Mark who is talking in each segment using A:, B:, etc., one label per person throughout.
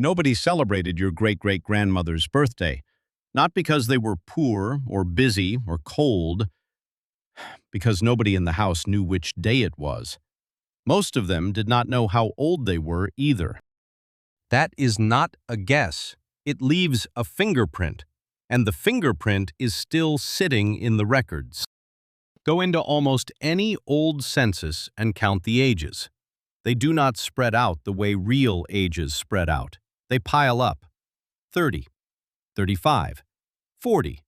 A: Nobody celebrated your great-great-grandmother's birthday, not because they were poor or busy or cold, because nobody in the house knew which day it was. Most of them did not know how old they were either. That is not a guess. It leaves a fingerprint, and the fingerprint is still sitting in the records. Go into almost any old census and count the ages. They do not spread out the way real ages spread out. They pile up. 30, 35, 40,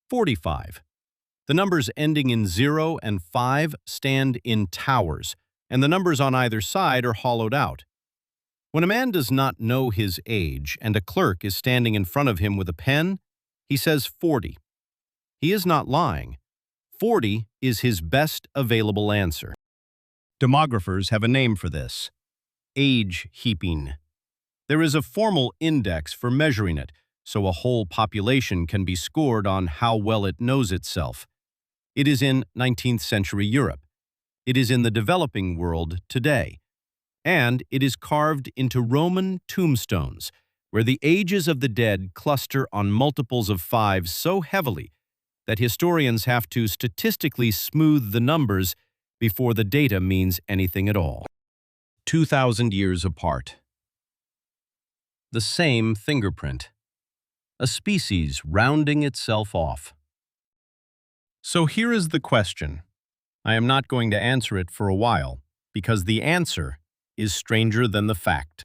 A: 45. The numbers ending in 0 and 5 stand in towers, and the numbers on either side are hollowed out. When a man does not know his age and a clerk is standing in front of him with a pen, he says 40. He is not lying. 40 is his best available answer. Demographers have a name for this: age heaping. There is a formal index for measuring it, so a whole population can be scored on how well it knows itself. It is in 19th century Europe. It is in the developing world today. And it is carved into Roman tombstones, where the ages of the dead cluster on multiples of 5 so heavily that historians have to statistically smooth the numbers before the data means anything at all. 2,000 years apart. The same fingerprint. A species rounding itself off. So here is the question. I am not going to answer it for a while, because the answer is stranger than the fact.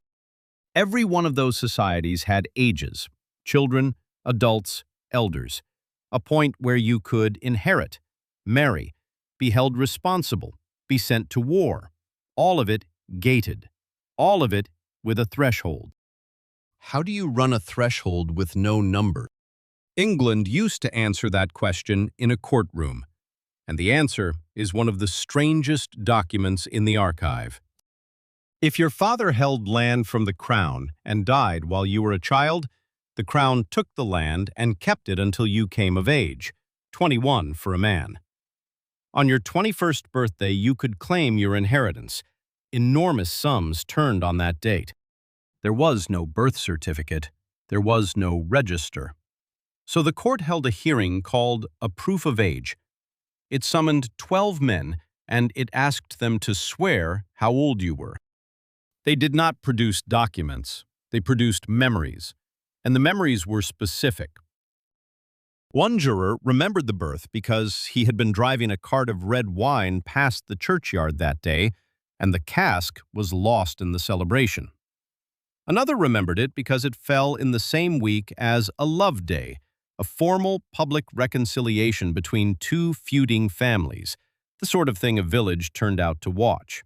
A: Every one of those societies had ages: children, adults, elders, a point where you could inherit, marry, be held responsible, be sent to war, all of it gated, all of it with a threshold. How do you run a threshold with no number? England used to answer that question in a courtroom, and the answer is one of the strangest documents in the archive. If your father held land from the crown and died while you were a child, the crown took the land and kept it until you came of age, 21 for a man. On your 21st birthday, you could claim your inheritance. Enormous sums turned on that date. There was no birth certificate. There was no register. So the court held a hearing called a proof of age. It summoned 12 men, and it asked them to swear how old you were. They did not produce documents. They produced memories, and the memories were specific. One juror remembered the birth because he had been driving a cart of red wine past the churchyard that day, and the cask was lost in the celebration. Another remembered it because it fell in the same week as a love day, a formal public reconciliation between two feuding families, the sort of thing a village turned out to watch.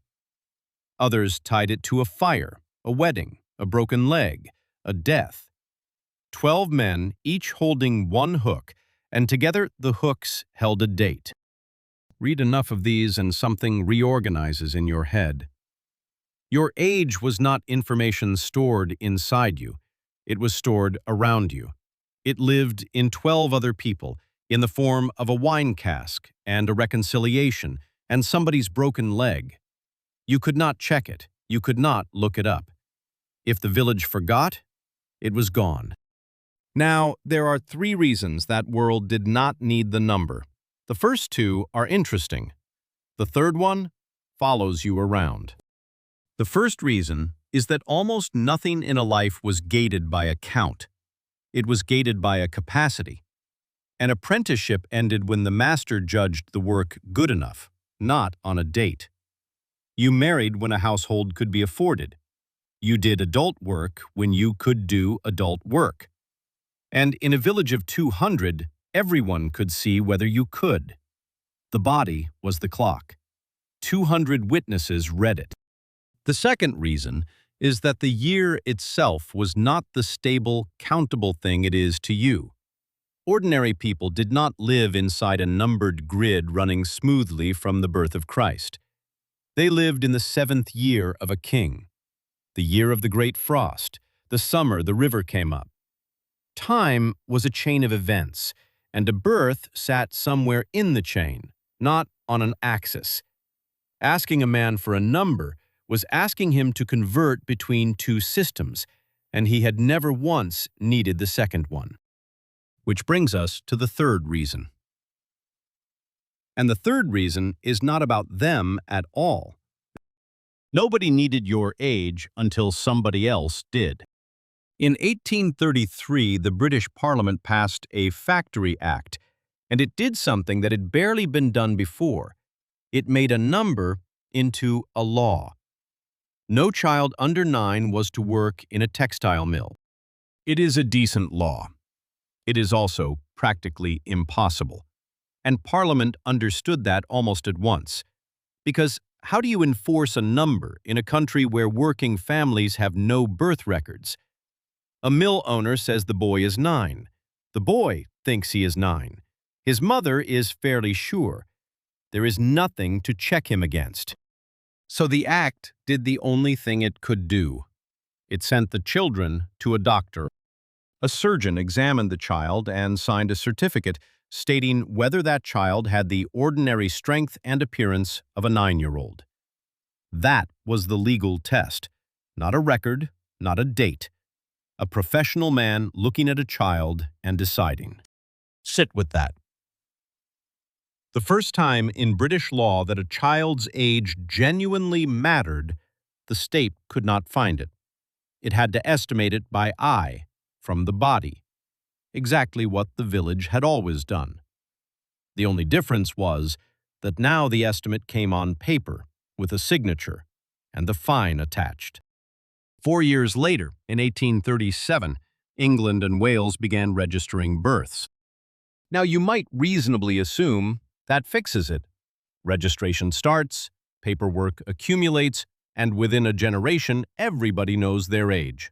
A: Others tied it to a fire, a wedding, a broken leg, a death. 12 men, each holding one hook, and together the hooks held a date. Read enough of these and something reorganizes in your head. Your age was not information stored inside you. It was stored around you. It lived in 12 other people, in the form of a wine cask and a reconciliation and somebody's broken leg. You could not check it. You could not look it up. If the village forgot, it was gone. Now, there are 3 reasons that world did not need the number. The first 2 are interesting. The third one follows you around. The first reason is that almost nothing in a life was gated by a count. It was gated by a capacity. An apprenticeship ended when the master judged the work good enough, not on a date. You married when a household could be afforded. You did adult work when you could do adult work. And in a village of 200, everyone could see whether you could. The body was the clock. 200 witnesses read it. The second reason is that the year itself was not the stable, countable thing it is to you. Ordinary people did not live inside a numbered grid running smoothly from the birth of Christ. They lived in the 7th year of a king, the year of the great frost, the summer the river came up. Time was a chain of events, and a birth sat somewhere in the chain, not on an axis. Asking a man for a number was asking him to convert between 2 systems, and he had never once needed the second one. Which brings us to the third reason. And the third reason is not about them at all. Nobody needed your age until somebody else did. In 1833, the British Parliament passed a Factory Act, and it did something that had barely been done before. It made a number into a law. No child under 9 was to work in a textile mill. It is a decent law. It is also practically impossible. And Parliament understood that almost at once. Because how do you enforce a number in a country where working families have no birth records? A mill owner says the boy is 9. The boy thinks he is 9. His mother is fairly sure. There is nothing to check him against. So the act did the only thing it could do. It sent the children to a doctor. A surgeon examined the child and signed a certificate stating whether that child had the ordinary strength and appearance of a 9-year-old. That was the legal test, not a record, not a date. A professional man looking at a child and deciding. Sit with that. The first time in British law that a child's age genuinely mattered, the state could not find it. It had to estimate it by eye, from the body, exactly what the village had always done. The only difference was that now the estimate came on paper, with a signature, and the fine attached. 4 years later, in 1837, England and Wales began registering births. Now you might reasonably assume that fixes it. Registration starts, paperwork accumulates, and within a generation, everybody knows their age.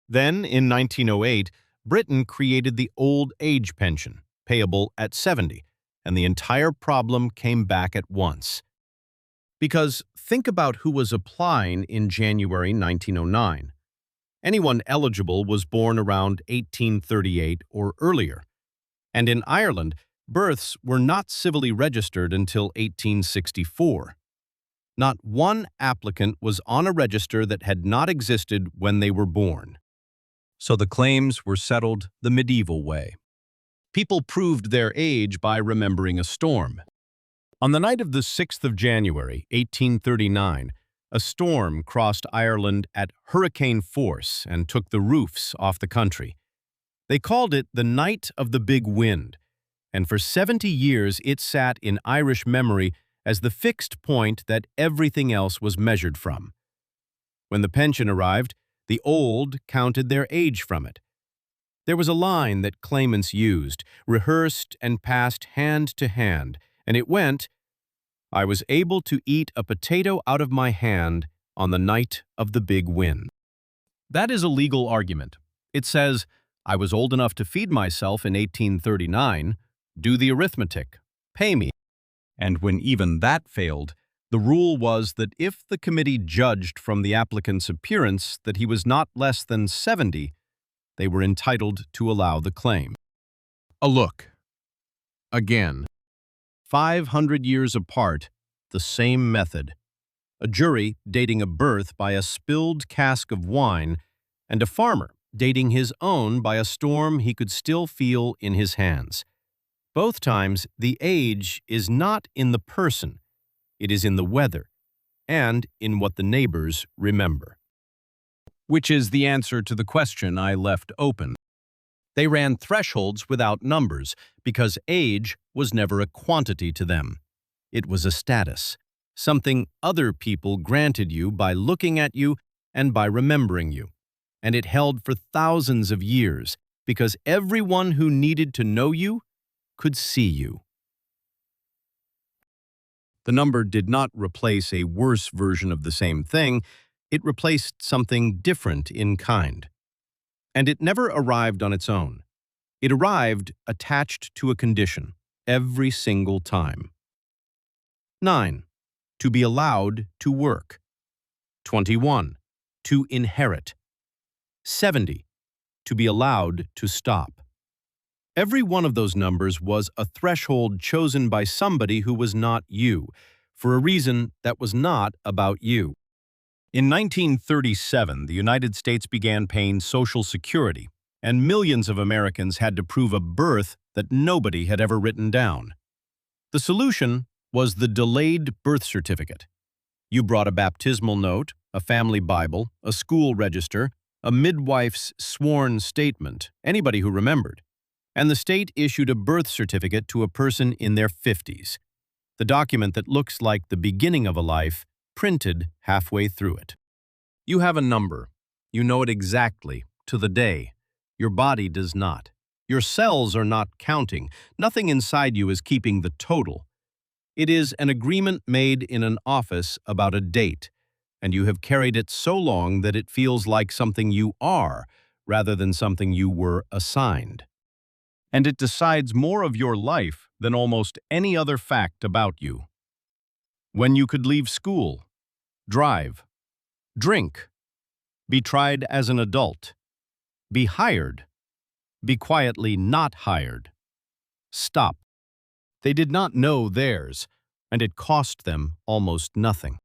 A: Then, in 1908, Britain created the old age pension, payable at 70, and the entire problem came back at once. Because think about who was applying in January 1909. Anyone eligible was born around 1838 or earlier. And in Ireland, births were not civilly registered until 1864. Not one applicant was on a register that had not existed when they were born. So the claims were settled the medieval way. People proved their age by remembering a storm. On the night of the 6th of January, 1839, a storm crossed Ireland at hurricane force and took the roofs off the country. They called it the Night of the Big Wind, and for 70 years it sat in Irish memory as the fixed point that everything else was measured from. When the pension arrived, the old counted their age from it. There was a line that claimants used, rehearsed and passed hand to hand, and it went, "I was able to eat a potato out of my hand on the night of the big wind." That is a legal argument. It says, I was old enough to feed myself in 1839, do the arithmetic, pay me. And when even that failed, the rule was that if the committee judged from the applicant's appearance that he was not less than 70, they were entitled to allow the claim. A look. Again. 500 years apart, the same method. A jury dating a birth by a spilled cask of wine, and a farmer dating his own by a storm he could still feel in his hands. Both times, the age is not in the person, it is in the weather, and in what the neighbors remember. Which is the answer to the question I left open. They ran thresholds without numbers because age was never a quantity to them. It was a status, something other people granted you by looking at you and by remembering you. And it held for thousands of years because everyone who needed to know you could see you. The number did not replace a worse version of the same thing, it replaced something different in kind. And it never arrived on its own. It arrived attached to a condition, every single time. 9. To be allowed to work. 21. To inherit. 70. To be allowed to stop. Every one of those numbers was a threshold chosen by somebody who was not you, for a reason that was not about you. In 1937, the United States began paying Social Security, and millions of Americans had to prove a birth that nobody had ever written down. The solution was the delayed birth certificate. You brought a baptismal note, a family Bible, a school register, a midwife's sworn statement, anybody who remembered, and the state issued a birth certificate to a person in their 50s, the document that looks like the beginning of a life printed halfway through it. You have a number. You know it exactly, to the day. Your body does not. Your cells are not counting. Nothing inside you is keeping the total. It is an agreement made in an office about a date, and you have carried it so long that it feels like something you are rather than something you were assigned. And it decides more of your life than almost any other fact about you. When you could leave school, drive, drink, be tried as an adult, be hired, be quietly not hired, stop. They did not know theirs, and it cost them almost nothing.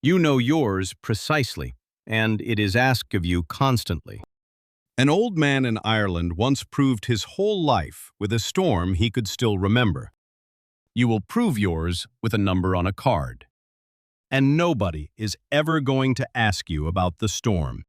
A: You know yours precisely, and it is asked of you constantly. An old man in Ireland once proved his whole life with a storm he could still remember. You will prove yours with a number on a card. And nobody is ever going to ask you about the storm.